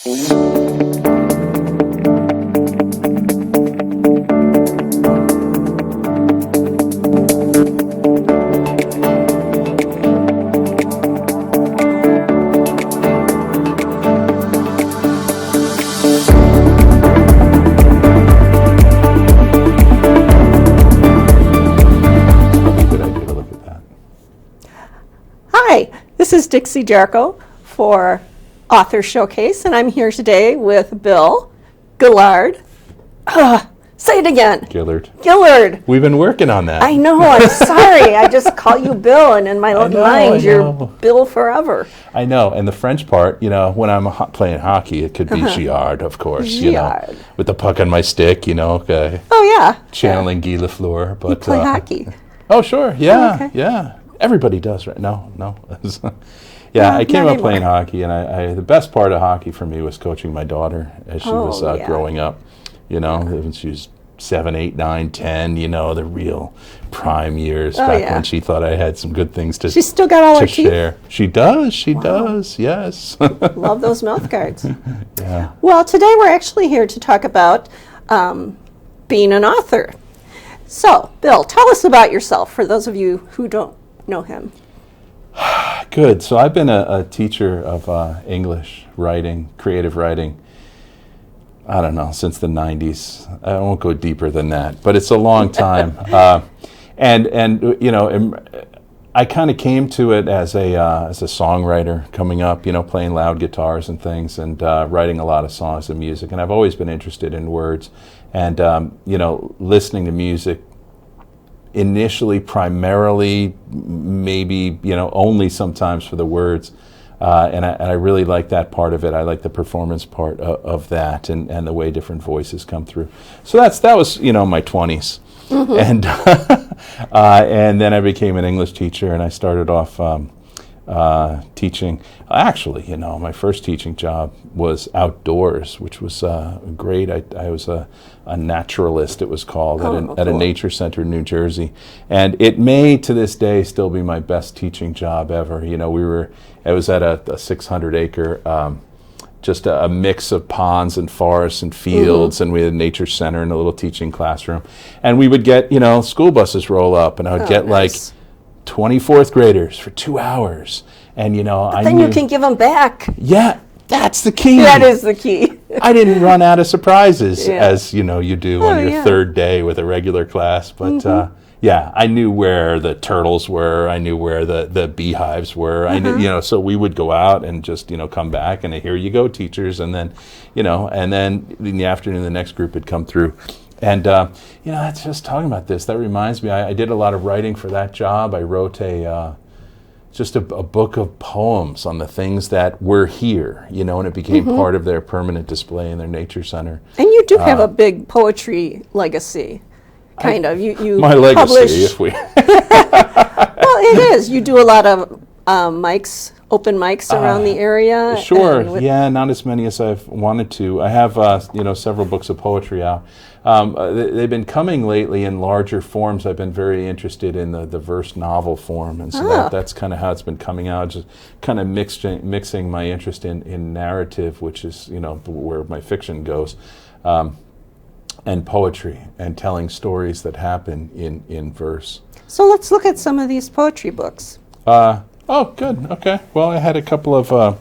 This is Dixie Jarchow for Author Showcase, and I'm here today with Bill Gillard. Say it again. Gillard. We've been working on that. I know. I'm sorry. I just call you Bill, and in my mind, you're Bill forever. I know. And the French part, when I'm playing hockey, it could be Gillard, of course. Gillard. With the puck on my stick, Oh, yeah. Channeling Guy Lafleur. But, you play hockey. Oh, sure. Yeah. Oh, okay. Yeah. Everybody does, right? No. I came up playing hockey, and I the best part of hockey for me was coaching my daughter as she was growing up. When she was 7, 8, 9, 10. The real prime years back when she thought I had some good things to. She's still got all her share. Teeth? She does. She does. Yes. Love those mouth guards. Yeah. Well, today we're actually here to talk about being an author. So, Bill, tell us about yourself for those of you who don't know him. Good. So I've been a teacher of English writing, creative writing, I don't know, since the 90s. I won't go deeper than that, but it's a long time. I kind of came to it as a songwriter coming up, playing loud guitars and things, and writing a lot of songs and music. And I've always been interested in words and, listening to music. Initially, primarily, maybe, only sometimes for the words. And I really like that part of it. I like the performance part of that and the way different voices come through. So that was, my 20s. Mm-hmm. And then I became an English teacher, and I started off teaching. Actually, my first teaching job was outdoors, which was great. I was a naturalist, it was called, at a nature center in New Jersey. And it may, to this day, still be my best teaching job ever. I was at a 600-acre, just a mix of ponds and forests and fields, and we had a nature center and a little teaching classroom. And we would get, school buses roll up, and I would get nice. 24th graders for 2 hours. And, but then you can give them back. Yeah, that's the key. That is the key. I didn't run out of surprises, as, you do on your third day with a regular class. But, I knew where the turtles were. I knew where the beehives were. I knew, so we would go out and just, come back, and here you go, teachers. And then, and then in the afternoon, the next group had come through. And, that's just talking about this. That reminds me, I did a lot of writing for that job. I wrote just a book of poems on the things that were here, and it became part of their permanent display in their nature center. And you do have a big poetry legacy, kind of. You my legacy, if we... Well, it is. You do a lot of open mics around the area. Sure, not as many as I've wanted to. I have, several books of poetry out. They've been coming lately in larger forms. I've been very interested in the verse novel form, and so that's kind of how it's been coming out, just kind of mixing my interest in narrative, which is, where my fiction goes, and poetry, and telling stories that happen in verse. So let's look at some of these poetry books. Oh, good. Okay. Well, I had a couple of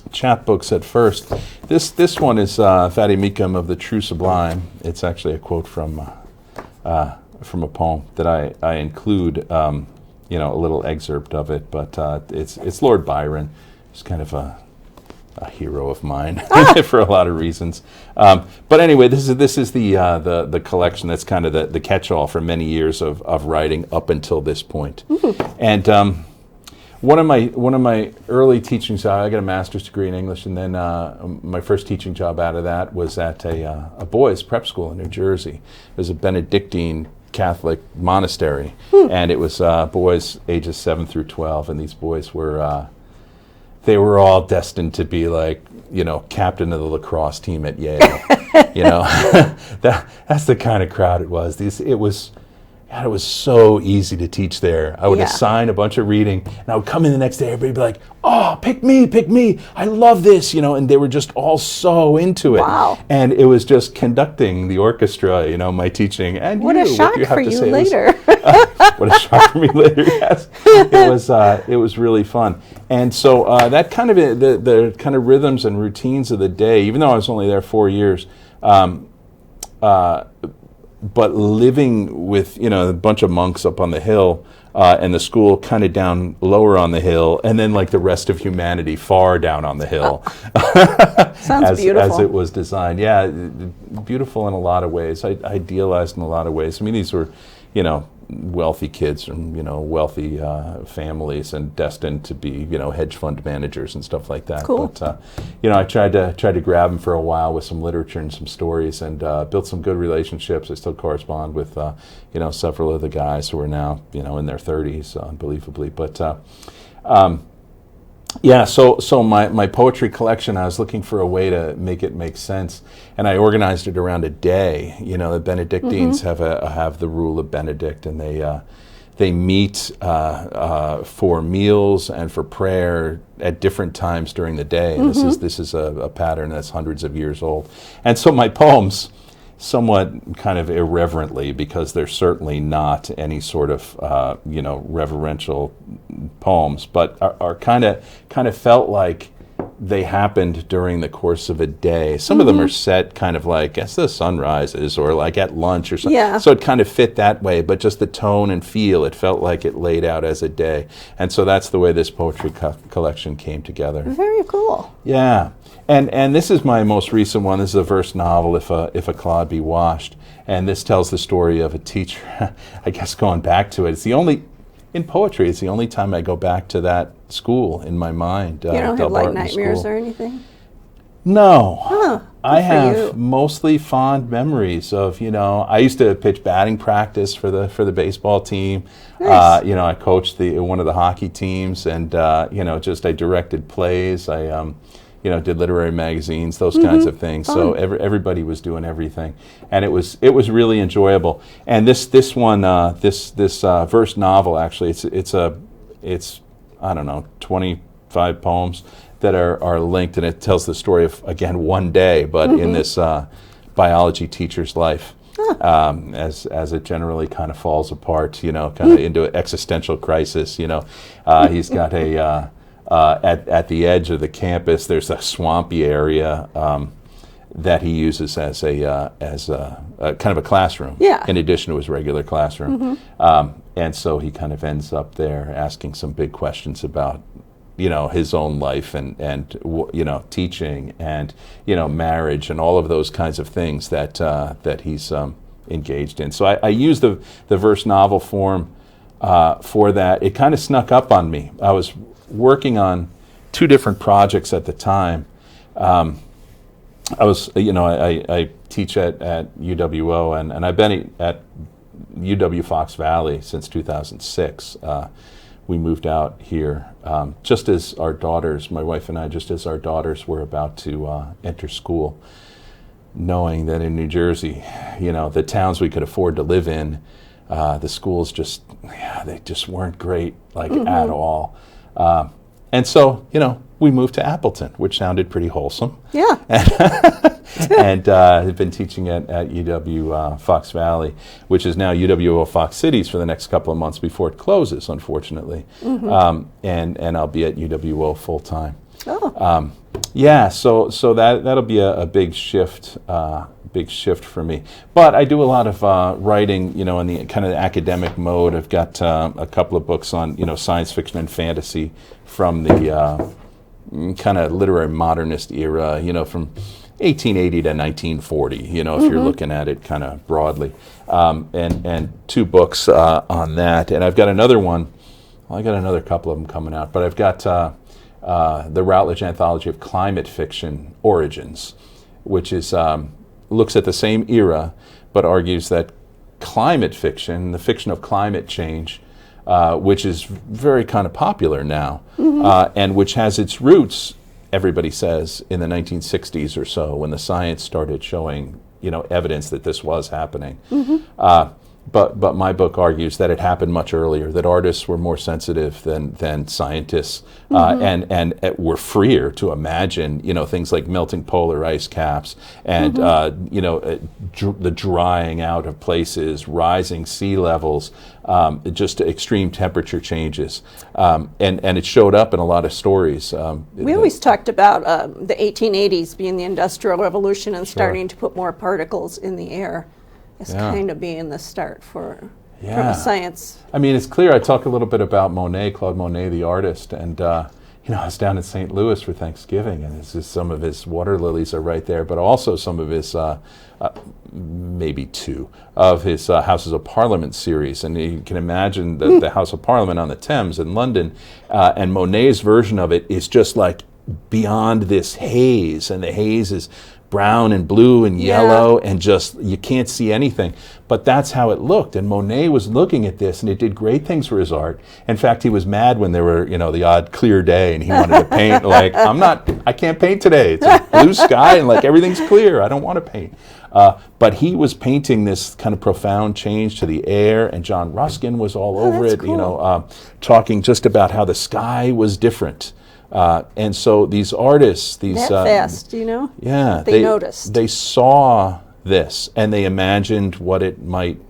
chapbooks at first. This one is Thady Meekum of the True Sublime. It's actually a quote from a poem that I include, a little excerpt of it. But it's Lord Byron. He's kind of a hero of mine for a lot of reasons. But anyway, this is the collection that's kind of the catch-all for many years of writing up until this point. And one of my early teaching jobs, I got a master's degree in English, and then my first teaching job out of that was at a boys' prep school in New Jersey. It was a Benedictine Catholic monastery, and it was boys ages 7 through 12, and these boys were they were all destined to be like, captain of the lacrosse team at Yale. That's the kind of crowd it was. God, it was so easy to teach there. I would Yeah. assign a bunch of reading, and I would come in the next day, everybody would be like, oh, pick me, I love this, and they were just all so into it. Wow. And it was just conducting the orchestra, my teaching. And What a shock do you have for to you say? later. What a shock for me later, yes. It was really fun. And so that kind of, the kind of rhythms and routines of the day, even though I was only there 4 years, but living with a bunch of monks up on the hill and the school kind of down lower on the hill, and then like the rest of humanity far down on the hill. Sounds beautiful. As it was designed. Yeah, beautiful in a lot of ways. Idealized in a lot of ways. I mean, these were, wealthy kids from wealthy families and destined to be hedge fund managers and stuff like that. Cool. But I tried to grab them for a while with some literature and some stories, and built some good relationships. I still correspond with several of the guys who are now in their 30s, unbelievably. But yeah, so my poetry collection, I was looking for a way to make it make sense, and I organized it around a day. The Benedictines have the rule of Benedict, and they meet for meals and for prayer at different times during the day. And this is a pattern that's hundreds of years old. And so my poems, somewhat kind of irreverently, because they're certainly not any sort of reverential poems, but are kind of felt like they happened during the course of a day. Some of them are set kind of like as the sun rises or like at lunch or something. Yeah. So it kind of fit that way, but just the tone and feel, it felt like it laid out as a day. And so that's the way this poetry collection came together. Very cool. Yeah. And this is my most recent one. This is a verse novel, If a Clod Be Washed. And this tells the story of a teacher, I guess going back to it. In poetry, it's the only time I go back to that school in my mind. You don't have like nightmares or anything? No. Huh, I have you. mostly fond memories of, I used to pitch batting practice for the baseball team. Nice. I coached one of the hockey teams, and I directed plays. I did literary magazines, those kinds of things. Fun. So everybody was doing everything, and it was really enjoyable. And this one, this verse novel, actually, it's I don't know, 25 poems that are linked, and it tells the story of, again, one day, but in this biology teacher's life. As it generally kind of falls apart, kind of into an existential crisis. He's got at the edge of the campus, there's a swampy area that he uses as a kind of a classroom. Yeah. In addition to his regular classroom, and so he kind of ends up there asking some big questions about his own life and teaching and marriage and all of those kinds of things that he's engaged in. So I use the verse novel form for that. It kind of snuck up on me. I was working on two different projects at the time. I teach at UW-O, and I've been at UW-Fox Valley since 2006. We moved out here just as our daughters, my wife and I, were about to enter school, knowing that in New Jersey, the towns we could afford to live in, the schools they just weren't great, at all. And so, we moved to Appleton, which sounded pretty wholesome. Yeah. And I've been teaching at UW-Fox Valley, which is now UW-Fox Cities for the next couple of months before it closes, unfortunately. And I'll be at UW-O full time. Oh. Yeah, so that'll be a big shift for me. But I do a lot of writing, in the kind of academic mode. I've got a couple of books on, science fiction and fantasy from the kind of literary modernist era, from 1880 to 1940, if you're looking at it kind of broadly. And two books on that. And I've got another one. Well, I got another couple of them coming out. But I've got the Routledge Anthology of Climate Fiction Origins, which is looks at the same era, but argues that climate fiction, the fiction of climate change, which is very kind of popular now, and which has its roots, everybody says, in the 1960s or so, when the science started showing, evidence that this was happening. But my book argues that it happened much earlier, that artists were more sensitive than scientists, and were freer to imagine, things like melting polar ice caps and, the drying out of places, rising sea levels, just extreme temperature changes. And it showed up in a lot of stories. We always talked about the 1880s being the Industrial Revolution and starting to put more particles in the air. It's kind of being the start from science. I mean, it's clear. I talk a little bit about Monet, Claude Monet, the artist, and I was down in St. Louis for Thanksgiving, and some of his water lilies are right there, but also some of his, maybe two, of his Houses of Parliament series. And you can imagine the House of Parliament on the Thames in London, and Monet's version of it is just like beyond this haze, and the haze is brown and blue and yellow, and just you can't see anything. But that's how it looked, and Monet was looking at this, and it did great things for his art. In fact, he was mad when there were, the odd clear day, and he wanted to paint. Like, I can't paint today. It's a blue sky, and like everything's clear. I don't want to paint. But he was painting this kind of profound change to the air, and John Ruskin was all over it. Cool. Talking just about how the sky was different. And so these artists, that fast, yeah, they noticed. They saw this and they imagined what it might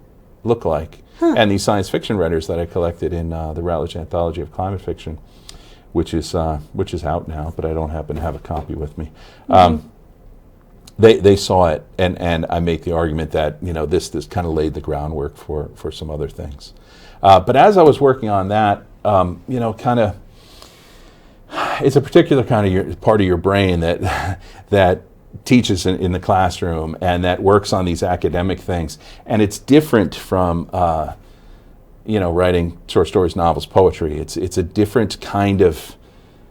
look like. And these science fiction writers that I collected in the Routledge Anthology of Climate Fiction, which is out now, but I don't happen to have a copy with me. They saw it, and I make the argument that this kind of laid the groundwork for some other things. But as I was working on that, it's a particular kind of part of your brain that teaches in the classroom and that works on these academic things, and it's different from writing short stories, novels, poetry. It's a different kind of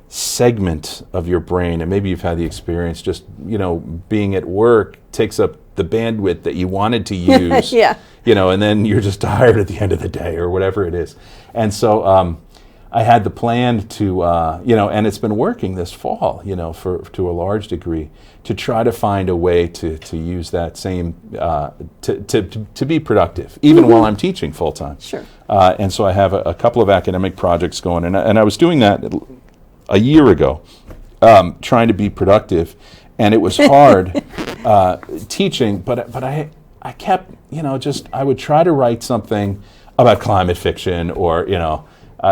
segment of your brain, and maybe you've had the experience. Just being at work takes up the bandwidth that you wanted to use. And then you're just tired at the end of the day or whatever it is, and so. I had the plan to, and it's been working this fall, to a large degree, to try to find a way to use that same, to be productive, even while I'm teaching full time. Sure. And so I have a couple of academic projects going, and I was doing that a year ago, trying to be productive, and it was hard teaching, but I kept, I would try to write something about climate fiction or,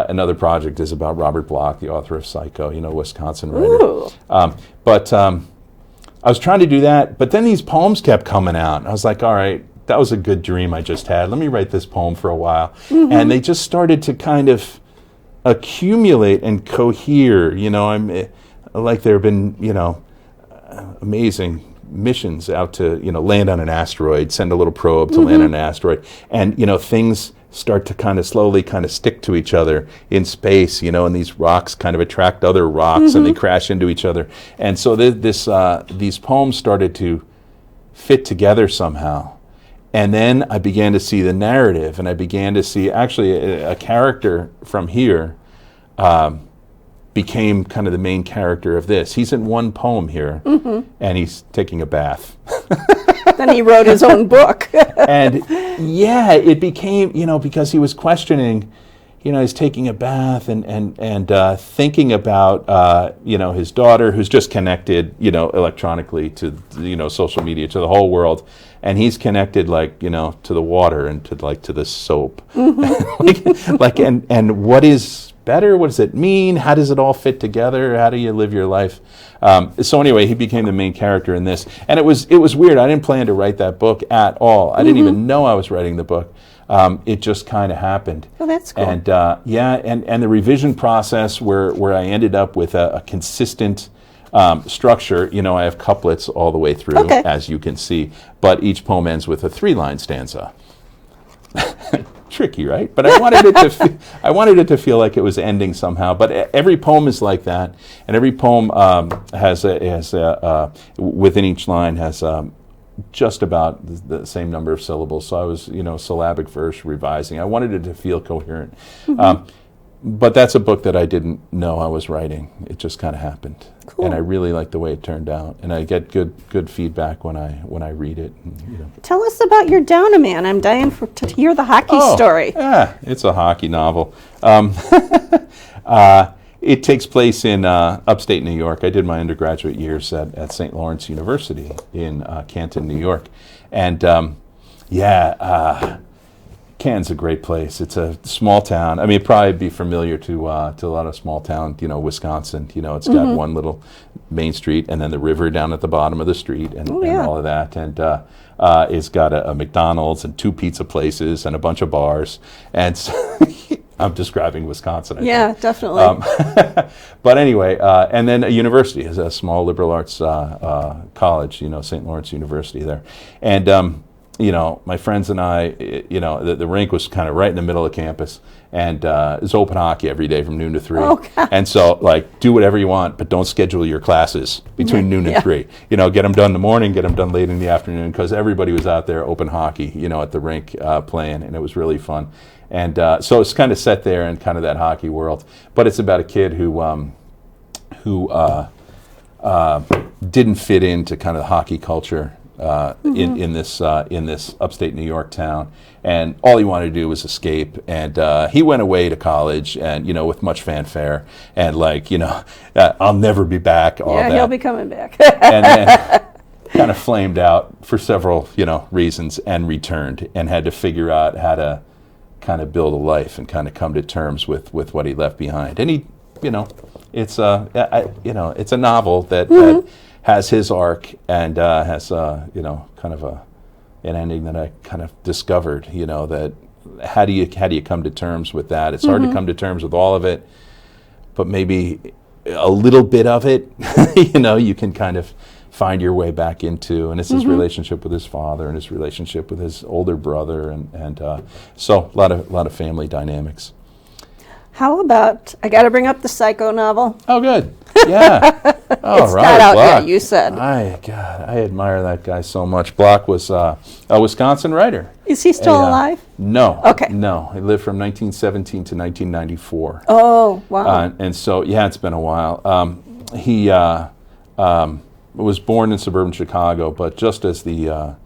another project is about Robert Bloch, the author of Psycho, Wisconsin writer. But I was trying to do that, but then these poems kept coming out. I was like, all right, that was a good dream I just had. Let me write this poem for a while. And they just started to kind of accumulate and cohere. I'm like there have been, amazing missions out to, land on an asteroid, send a little probe to land on an asteroid. And, things start to kind of slowly kind of stick to each other in space, and these rocks kind of attract other rocks and they crash into each other. And so these poems started to fit together somehow. And then I began to see the narrative, and I began to see actually a character from here became kind of the main character of this. He's in one poem here, and he's taking a bath. Then he wrote his own book. And it became, because he was questioning, he's taking a bath and thinking about, his daughter who's just connected, electronically to, social media, to the whole world. And he's connected to the water and to the soap. And what is better? What does it mean? How does it all fit together? How do you live your life? So anyway, he became the main character in this, and it was weird. I didn't plan to write that book at all. I didn't even know I was writing the book. It just kind of happened. Oh, that's cool. And and the revision process where I ended up with a consistent structure. I have couplets all the way through, as you can see, but each poem ends with a 3-line stanza. Tricky, right? But I wanted it to feel like it was ending somehow. But every poem is like that, and every poem has within each line has just about the same number of syllables. So I was, syllabic verse revising. I wanted it to feel coherent. But that's a book that I didn't know I was writing. It just kind of happened. Cool. And I really like the way it turned out. And I get good feedback when I read it. And, Tell us about your Down a Man. I'm dying to hear the hockey story. Yeah, it's a hockey novel. It takes place in upstate New York. I did my undergraduate years at St. Lawrence University in Canton, New York. And Canton's a great place. It's a small town. I mean, it'd probably be familiar to a lot of small town, Wisconsin. It's got one little main street and then the river down at the bottom of the street and all of that. And it's got a McDonald's and 2 pizza places and a bunch of bars. And so I'm describing Wisconsin, I think. Definitely. But anyway, and then a university is a small liberal arts college, St. Lawrence University there. And my friends and I, the rink was kind of right in the middle of campus, and it was open hockey every day from noon to 3. Oh, God. And so, do whatever you want, but don't schedule your classes between noon and 3. Get them done in the morning, get them done late in the afternoon, because everybody was out there open hockey, at the rink playing, and it was really fun. And so it's kind of set there in kind of that hockey world, but it's about a kid who didn't fit into kind of the hockey culture. In this upstate New York town, and all he wanted to do was escape. And he went away to college, and with much fanfare, and I'll never be back. All that. He'll be coming back. And then kind of flamed out for several reasons, and returned, and had to figure out how to kind of build a life and kind of come to terms with what he left behind. And he, it's a novel that has his arc and has kind of an ending that I kind of discovered. That how do you come to terms with that? It's hard to come to terms with all of it, but maybe a little bit of it, you can kind of find your way back into. And it's his relationship with his father and his relationship with his older brother, and so a lot of family dynamics. How about, I got to bring up the Psycho novel. Oh, good. Yeah. Oh, It's Robert not out Bloch. yet, you said. I admire that guy so much. Bloch was a Wisconsin writer. Is he still alive? No. Okay. No. He lived from 1917 to 1994. Oh, wow. And so, it's been a while. He was born in suburban Chicago, but just as the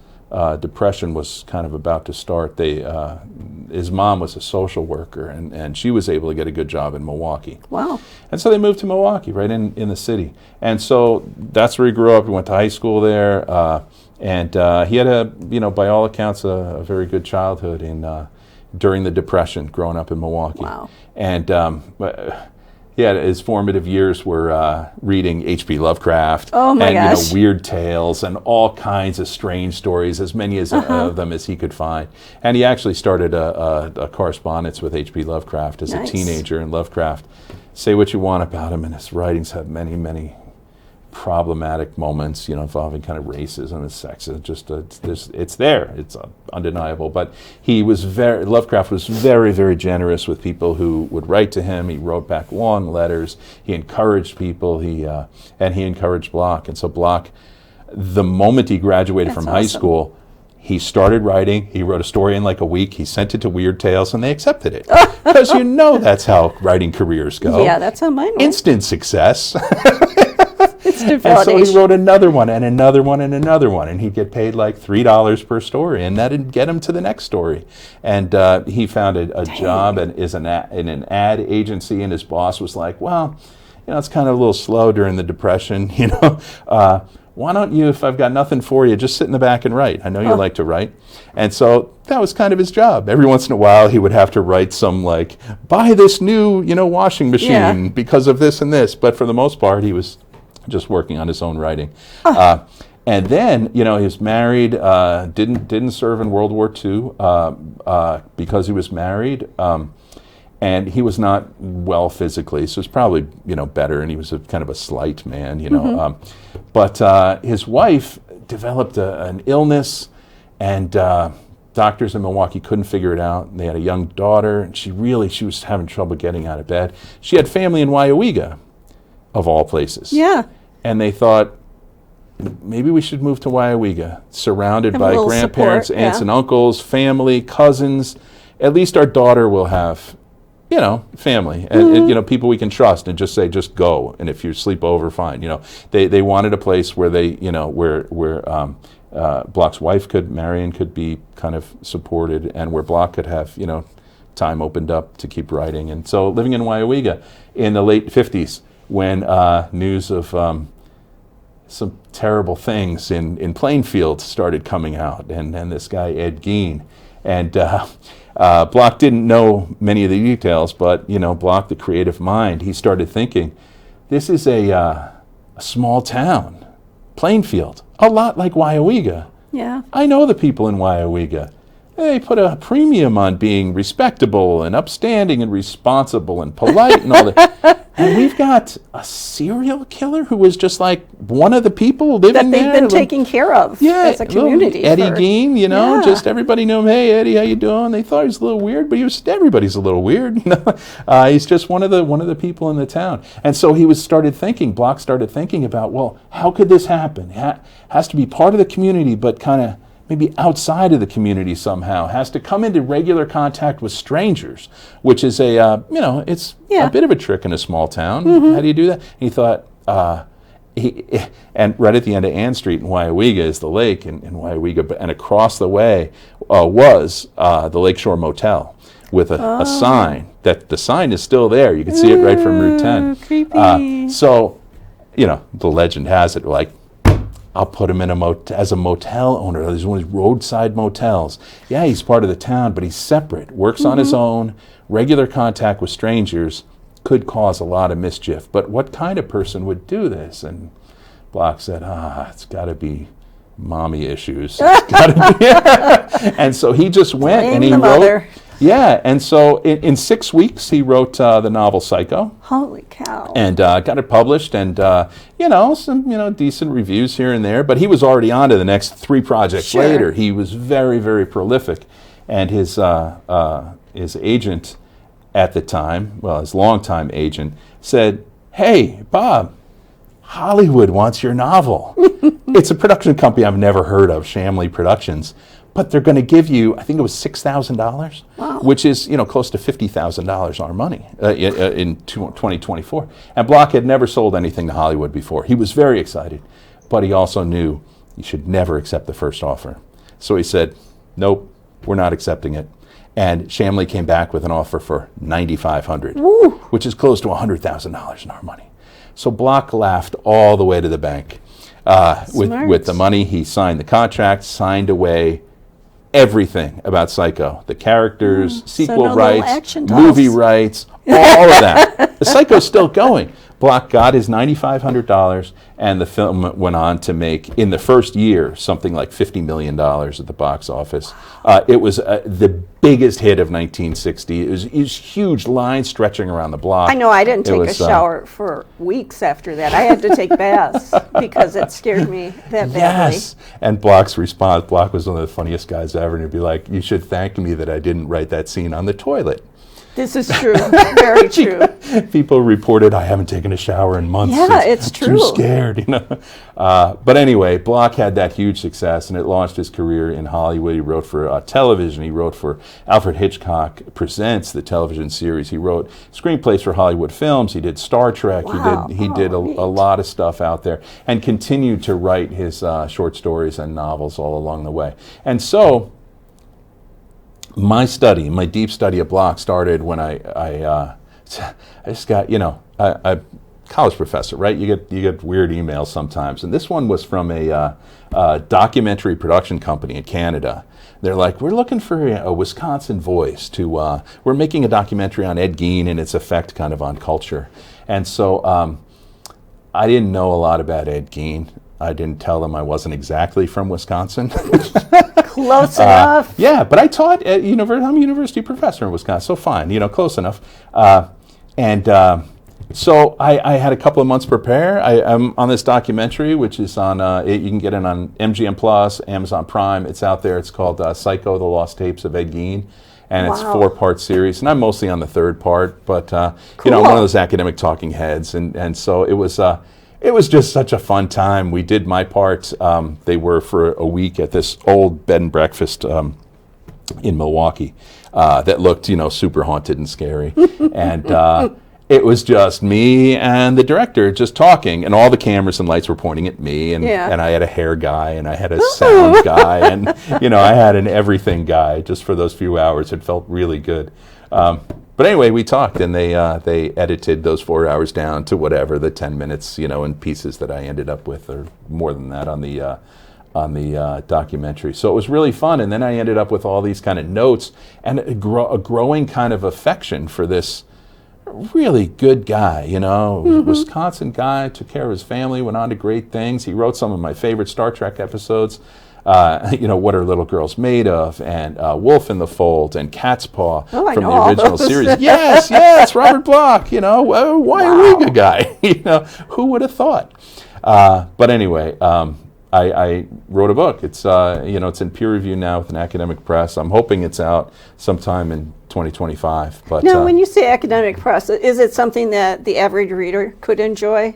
Depression was kind of about to start, his mom was a social worker, and she was able to get a good job in Milwaukee. Wow. And so they moved to Milwaukee, right in the city. And so that's where he grew up. He went to high school there, and he had by all accounts, a very good childhood during the Depression, growing up in Milwaukee. Wow. And his formative years were reading H.P. Lovecraft and gosh. weird tales and all kinds of strange stories, as many of them as he could find. And he actually started a correspondence with H.P. Lovecraft as a teenager. And Lovecraft, say what you want about him, and his writings have many, many problematic moments, involving kind of racism and sexism. It's there. It's undeniable. But Lovecraft was very, very generous with people who would write to him. He wrote back long letters. He encouraged people. And he encouraged Bloch. And so Bloch, the moment he graduated from high school, he started writing. He wrote a story in like a week. He sent it to Weird Tales, and they accepted it. Because that's how writing careers go. Yeah, that's how mine went. Instant success. Instant And so he validation. wrote another one and another one and another one, and he'd get paid like $3 per story, and that'd get him to the next story. And he found a job in an ad agency, and his boss was like, well, it's kind of a little slow during the Depression, why don't you, if I've got nothing for you, just sit in the back and write. I know you like to write. And so that was kind of his job. Every once in a while, he would have to write some buy this new, washing machine because of this and this. But for the most part, he was just working on his own writing. And then, he was married, didn't serve in World War II because he was married. And he was not well physically, so it's probably, better, and he was kind of a slight man, But his wife developed an illness, and doctors in Milwaukee couldn't figure it out. And they had a young daughter, and she was having trouble getting out of bed. She had family in Weyauwega, of all places. Yeah. And they thought, maybe we should move to Weyauwega, surrounded Have a by little grandparents, support, aunts and uncles, family, cousins. At least our daughter will have family and people we can trust and just say, just go. And if you sleep over, fine. They wanted a place where they, where Bloch's wife Marion could be kind of supported, and where Bloch could have, time opened up to keep writing. And so living in Waiawega in the late 50s, when news of some terrible things in Plainfield started coming out, and this guy Ed Gein, and Bloch didn't know many of the details, but Bloch, the creative mind, he started thinking, this is a small town, Plainfield, a lot like Waiawega. Yeah. I know the people in Waiawega. They put a premium on being respectable and upstanding and responsible and polite and all that. And we've got a serial killer who was just like one of the people living there. That they've been taking care of as a community. Eddie Gein, just everybody knew him. Hey, Eddie, how you doing? They thought he was a little weird, but everybody's a little weird. He's just one of the people in the town. And so Bloch started thinking about, well, how could this happen? Has to be part of the community, but kind of maybe outside of the community somehow, has to come into regular contact with strangers, which is it's a bit of a trick in a small town. Mm-hmm. How do you do that? And he thought, and right at the end of Ann Street in Waiawega is the lake in Waiawega, and across the way was the Lakeshore Motel with a sign. That the sign is still there. You can see it right from Route 10. Creepy. So, the legend has it, like, I'll put him in as a motel owner. There's one of these roadside motels. Yeah, he's part of the town, but he's separate, works on his own. Regular contact with strangers could cause a lot of mischief. But what kind of person would do this? And Bloch said, it's got to be mommy issues. It's gotta be. And so he just went and he wrote. Mother. Yeah, and so in 6 weeks he wrote the novel Psycho. Holy cow! And got it published, and some decent reviews here and there. But he was already on to the next 3 projects later. He was very, very prolific, and his agent at the time, his longtime agent, said, "Hey, Bob, Hollywood wants your novel." It's a production company I've never heard of, Shamley Productions. But they're going to give you, I think it was $6,000, wow, which is close to $50,000 our money in 2024. And Bloch had never sold anything to Hollywood before. He was very excited, but he also knew he should never accept the first offer. So he said, "Nope, we're not accepting it." And Shamley came back with an offer for $9,500, which is close to $100,000 in our money. So Bloch laughed all the way to the bank. With the money, he signed the contract, signed away everything about Psycho, the characters, sequel rights, movie rights, all of that. The Psycho's still going. Bloch got his $9,500, and the film went on to make, in the first year, something like $50 million at the box office. It was the biggest hit of 1960. It was huge lines stretching around the block. I know, I didn't take a shower for weeks after that. I had to take baths because it scared me that badly. Yes, and Bloch's response, Bloch was one of the funniest guys ever, and he'd be like, "You should thank me that I didn't write that scene on the toilet." This is true, very true. People reported, "I haven't taken a shower in months. Yeah, it's true. I'm too scared, But anyway, Bloch had that huge success, and it launched his career in Hollywood. He wrote for television. He wrote for Alfred Hitchcock Presents, the television series. He wrote screenplays for Hollywood films. He did Star Trek. Wow. He did a lot of stuff out there, and continued to write his short stories and novels all along the way. And so, my deep study of Bloch started when I just got, a college professor, right? You get weird emails sometimes, and this one was from a documentary production company in Canada. They're like, "We're looking for a Wisconsin voice to. We're making a documentary on Ed Gein and its effect, kind of on culture." And so I didn't know a lot about Ed Gein. I didn't tell them I wasn't exactly from Wisconsin. Close enough. Yeah, but I taught at university. I'm a university professor in Wisconsin, so fine, close enough. So I had a couple of months to prepare. I'm on this documentary, which is on, you can get it on MGM Plus, Amazon Prime. It's out there. It's called Psycho, The Lost Tapes of Ed Gein. And it's a 4-part series. And I'm mostly on the 3rd part, but, cool. I'm one of those academic talking heads. And so it was just such a fun time. We did my part. They were for a week at this old bed and breakfast in Milwaukee. that looked, super haunted and scary. And it was just me and the director just talking, and all the cameras and lights were pointing at me, and I had a hair guy, and I had a sound guy, and I had an everything guy just for those few hours. It felt really good. But anyway, we talked, and they edited those 4 hours down to whatever, the 10 minutes, in pieces that I ended up with, or more than that on the documentary. So it was really fun, and then I ended up with all these kind of notes and a growing kind of affection for this really good guy, Wisconsin guy, took care of his family, went on to great things. He wrote some of my favorite Star Trek episodes, What Are Little Girls Made Of, and Wolf in the Fold, and Cat's Paw from the original series. Yes, Robert Bloch, why a Riga guy, who would have thought? But anyway, I wrote a book. It's it's in peer review now with an academic press. I'm hoping it's out sometime in 2025. But now, when you say academic press, is it something that the average reader could enjoy,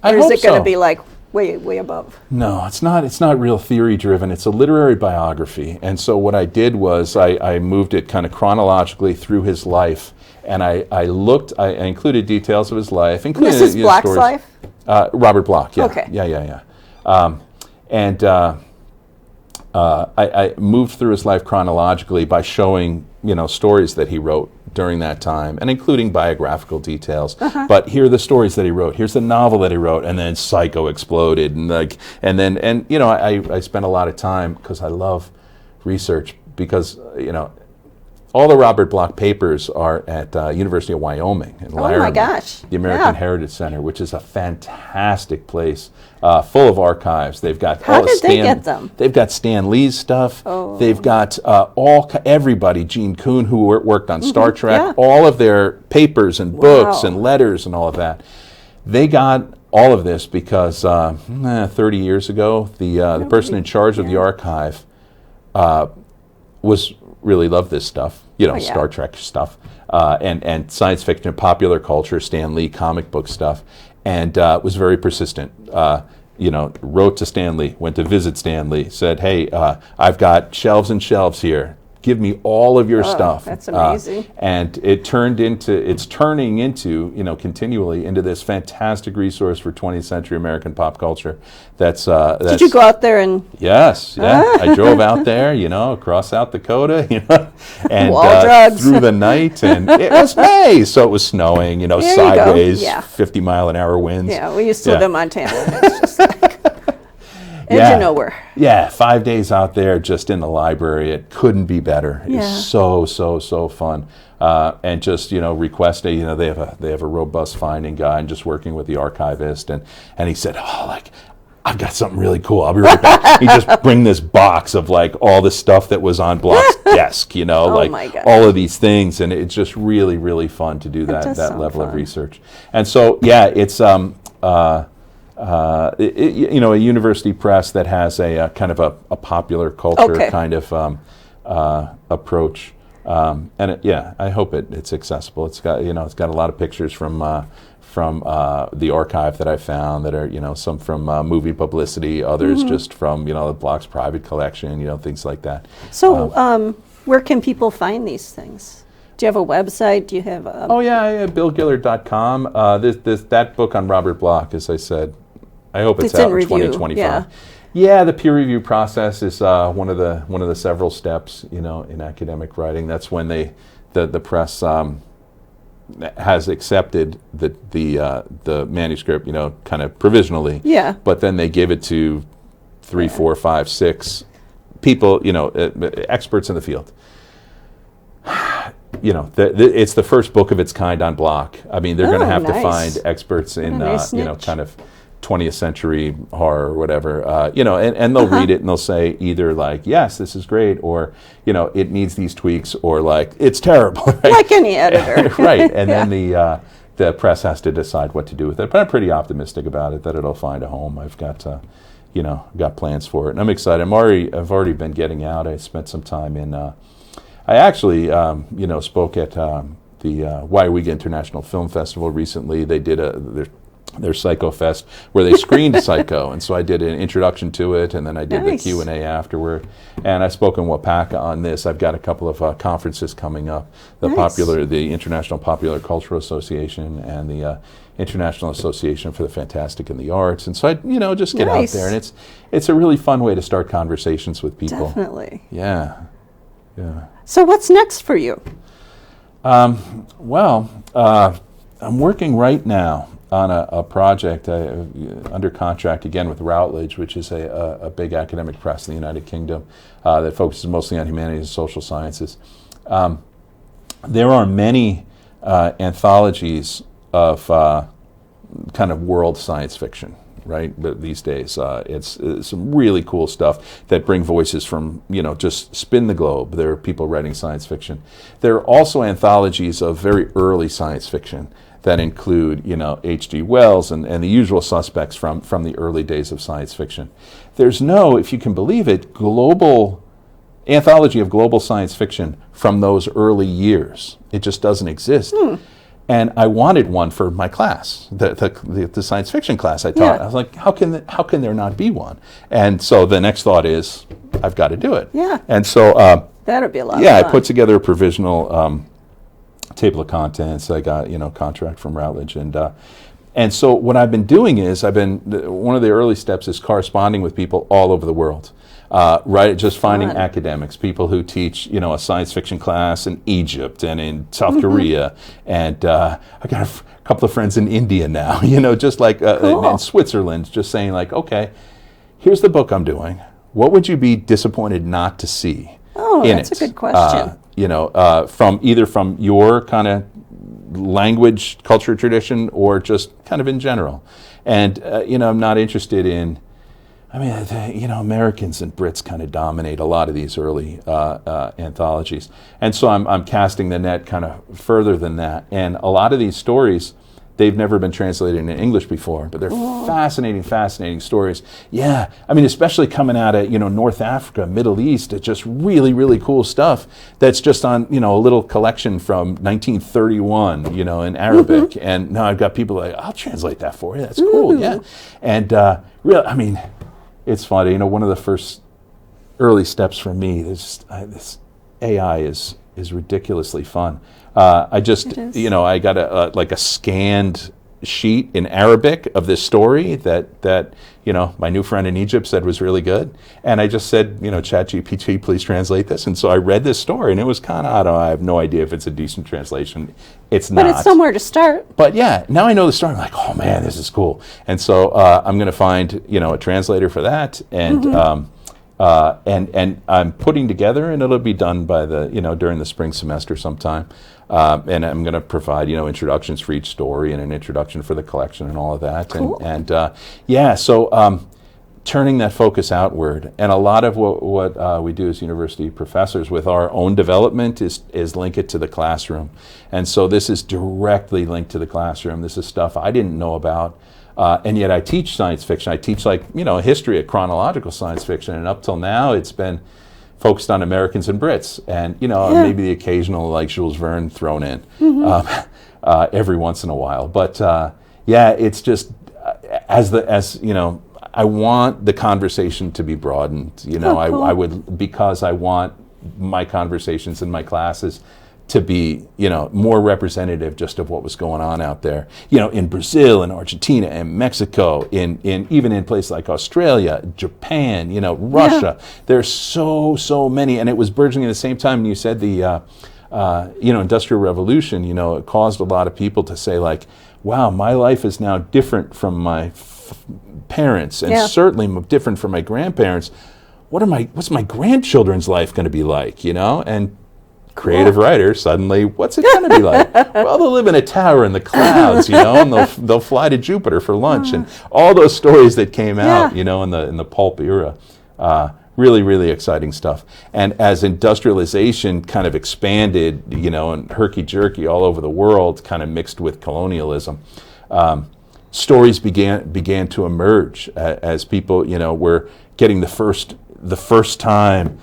or is it going to be like way above? No, it's not. It's not real theory driven. It's a literary biography. And so what I did was I moved it kind of chronologically through his life, and I included details of his life, including Mrs. Bloch's life. Robert Bloch. Yeah. Okay. Yeah. I moved through his life chronologically by showing, stories that he wrote during that time, and including biographical details. But here are the stories that he wrote. Here's the novel that he wrote, and then Psycho exploded, and I spent a lot of time because I love research, because all the Robert Bloch papers are at University of Wyoming in Laramie. Oh my gosh! The American Heritage Center, which is a fantastic place, full of archives. They've got they get them? They've got Stan Lee's stuff. Oh. They've got everybody. Gene Kuhn, who worked on Star Trek, all of their papers and books and letters and all of that. They got all of this because 30 years ago, the person in charge of the archive really loved this stuff, Star Trek stuff, and science fiction, popular culture, Stan Lee, comic book stuff, and was very persistent. Wrote to Stan Lee, went to visit Stan Lee, said, hey, I've got shelves and shelves here. Give me all of your stuff. That's amazing. And it's turning into, continually into this fantastic resource for 20th century American pop culture. That's Did you go out there and? Yes, I drove out there, across South Dakota, and through the night, and it was May, so it was snowing, sideways, 50-mile-an-hour winds. Yeah, we used to live in Montana. It's just like edge of nowhere. Yeah, 5 days out there just in the library. It couldn't be better. It was so fun. And just, request they have a robust finding guy, and just working with the archivist, and he said, I've got something really cool. I'll be right back. He just bring this box of all the stuff that was on Bloch's desk, all of these things, and it's just really, really fun to do that level of research. And so it's a university press that has a kind of a popular culture kind of approach, and I hope it's accessible. It's got it's got a lot of pictures from the archive that I found that are some from movie publicity, others just from the Bloch's private collection, things like that. So where can people find these things? Do you have a website? Do you have BillGillard.com. That book on Robert Bloch, as I said, I hope it's out in 2025. Yeah, the peer review process is one of the several steps, in academic writing. That's when the press has accepted the manuscript, kind of provisionally. Yeah. But then they give it to 3, 4, 5, 6 people, experts in the field. It's the first book of its kind on Bloch. I mean, they're going to have to find experts in, kind of 20th century horror or whatever, and they'll read it and they'll say either yes, this is great, or, it needs these tweaks, or it's terrible. Right? Like any editor. Right. And then the press has to decide what to do with it. But I'm pretty optimistic about it, that it'll find a home. I've got, got plans for it. And I'm excited. I've already been getting out. I spent some time in, I actually, spoke at the Wyoming International Film Festival recently. They did their Psycho Fest, where they screened Psycho, and so I did an introduction to it, and then I did the Q&A afterward, and I spoke in Wapaka on this. I've got a couple of conferences coming up, the International Popular Cultural Association and the International Association for the Fantastic and the Arts, and so I, just get out there, and it's a really fun way to start conversations with people. Definitely. Yeah. So what's next for you? I'm working right now on a project under contract again with Routledge, which is a big academic press in the United Kingdom that focuses mostly on humanities and social sciences. There are many anthologies of kind of world science fiction, right? But these days, it's some really cool stuff that bring voices from, just spin the globe. There are people writing science fiction. There are also anthologies of very early science fiction that include, H.G. Wells and the usual suspects from the early days of science fiction. There's no, if you can believe it, global anthology of global science fiction from those early years. It just doesn't exist. And I wanted one for my class, the science fiction class I taught. I was like, how can there not be one? And so the next thought is, I've got to do it. Yeah. And so that'd be a lot of fun. I put together a provisional table of contents. I got contract from Routledge, and so what I've been doing is one of the early steps is corresponding with people all over the world. Just finding academics, people who teach, a science fiction class in Egypt and in South Korea, and I got a couple of friends in India now, just like in Switzerland, just saying like, okay, here's the book I'm doing. What would you be disappointed not to see? Oh, that's a good question. From your kind of language, culture, tradition, or just kind of in general. And, I'm not interested in, Americans and Brits kind of dominate a lot of these early anthologies. And so I'm casting the net kind of further than that. And a lot of these stories, they've never been translated into English before, but they're fascinating stories. Yeah, especially coming out of, North Africa, Middle East, it's just really, really cool stuff that's just on, a little collection from 1931, in Arabic. And now I've got people like, I'll translate that for you. That's cool, yeah. And it's funny, one of the first early steps for me, this AI is my fun. I just, I got a scanned sheet in Arabic of this story that my new friend in Egypt said was really good. And I just said, ChatGPT, please translate this. And so I read this story, and it was kind of, I have no idea if it's a decent translation. It's not. But it's somewhere to start. But yeah, now I know the story. I'm like, oh man, this is cool. And so I'm going to find, a translator for that. And, and I'm putting together, and it'll be done by during the spring semester sometime. And I'm going to provide, introductions for each story and an introduction for the collection and all of that. Cool. So turning that focus outward. And a lot of what we do as university professors with our own development is link it to the classroom. And so this is directly linked to the classroom. This is stuff I didn't know about. And yet I teach science fiction. I teach history of chronological science fiction. And up till now, it's been focused on Americans and Brits, and maybe the occasional Jules Verne thrown in every once in a while. But it's just I want the conversation to be broadened. Cool. I would, because I want my conversations in my classes to be, more representative just of what was going on out there, in Brazil and Argentina and Mexico, even in places like Australia, Japan, Russia. There's so many, and it was burgeoning at the same time. You said the, Industrial Revolution, it caused a lot of people to say like, wow, my life is now different from my parents, and certainly different from my grandparents. What's my grandchildren's life going to be like, and creative writers suddenly, what's it going to be like? Well, they'll live in a tower in the clouds, and they'll fly to Jupiter for lunch, and all those stories that came out, in the pulp era. Really, really exciting stuff. And as industrialization kind of expanded, and herky-jerky all over the world, kind of mixed with colonialism, stories began to emerge as people, were getting the first time,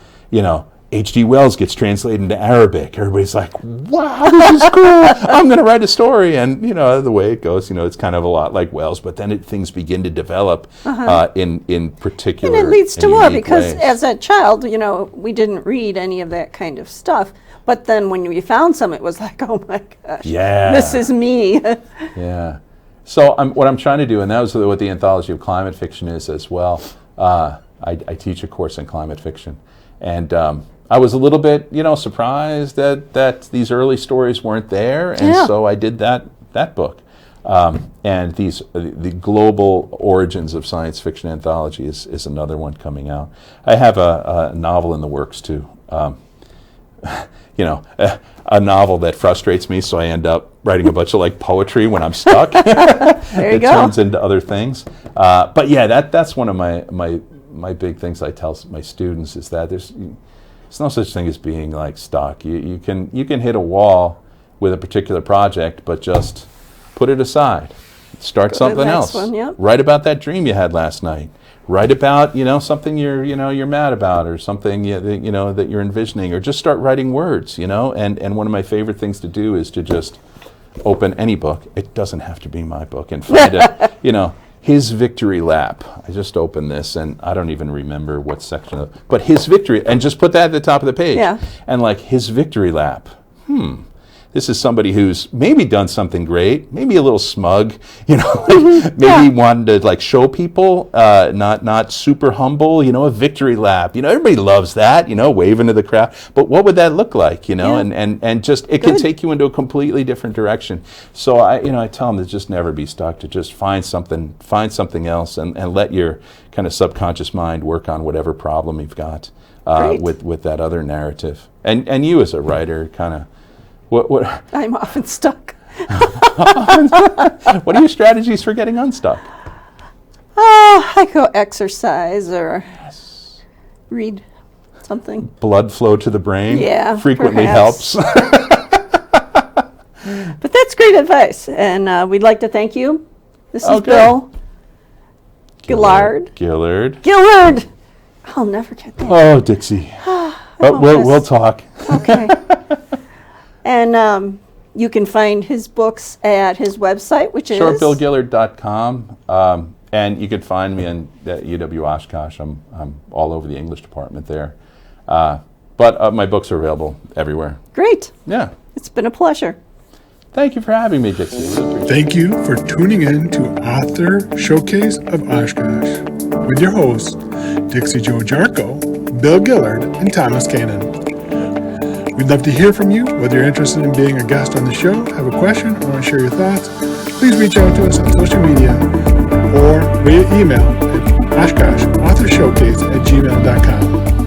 H.G. Wells gets translated into Arabic. Everybody's like, wow, this is cool. I'm going to write a story. And, the way it goes, it's kind of a lot like Wells, but then things begin to develop in particular. And it leads to more because ways. As a child, we didn't read any of that kind of stuff. But then when we found some, it was like, oh my gosh, this is me. Yeah. So what I'm trying to do, and that was what the Anthology of Climate Fiction is as well. I teach a course in climate fiction. And I was a little bit, surprised that these early stories weren't there, and so I did that book. And the global origins of science fiction anthology is another one coming out. I have a novel in the works too. A novel that frustrates me, so I end up writing a bunch of poetry when I'm stuck. There you go. It turns into other things. But yeah, that's one of my big things I tell my students is that there's no such thing as being stuck. You can hit a wall with a particular project, but just put it aside. Start something else. Write about that dream you had last night. Write about something you're mad about, or something that you're envisioning, or just start writing words. And one of my favorite things to do is to just open any book. It doesn't have to be my book, and find his victory lap. I just opened this, and I don't even remember what section but his victory, and just put that at the top of the page. Yeah. And his victory lap. This is somebody who's maybe done something great, maybe a little smug, maybe wanted to show people, not super humble, a victory lap. Everybody loves that, waving to the crowd. But what would that look like, and just it can take you into a completely different direction. So I tell them to just never be stuck, to just find something else, and let your kind of subconscious mind work on whatever problem you've got with that other narrative. And you as a writer, kind of. What? I'm often stuck. What are your strategies for getting unstuck? I go exercise or read something. Blood flow to the brain? Yeah, frequently perhaps. helps. But that's great advice, and we'd like to thank you. This is Bill Gillard. Gillard. I'll never get that. Oh, Dixie. We'll talk. Okay. And you can find his books at his website, which is shortbillgillard.com. And you can find me in UW-Oshkosh. I'm all over the English department there. But my books are available everywhere. Great. Yeah. It's been a pleasure. Thank you for having me, Dixie. Thank you for tuning in to Author Showcase of Oshkosh with your hosts, Dixie Jarchow, Bill Gillard, and Thomas Cannon. We'd love to hear from you, whether you're interested in being a guest on the show, have a question, or want to share your thoughts. Please reach out to us on social media or via email at oshkoshauthorshowcase@gmail.com.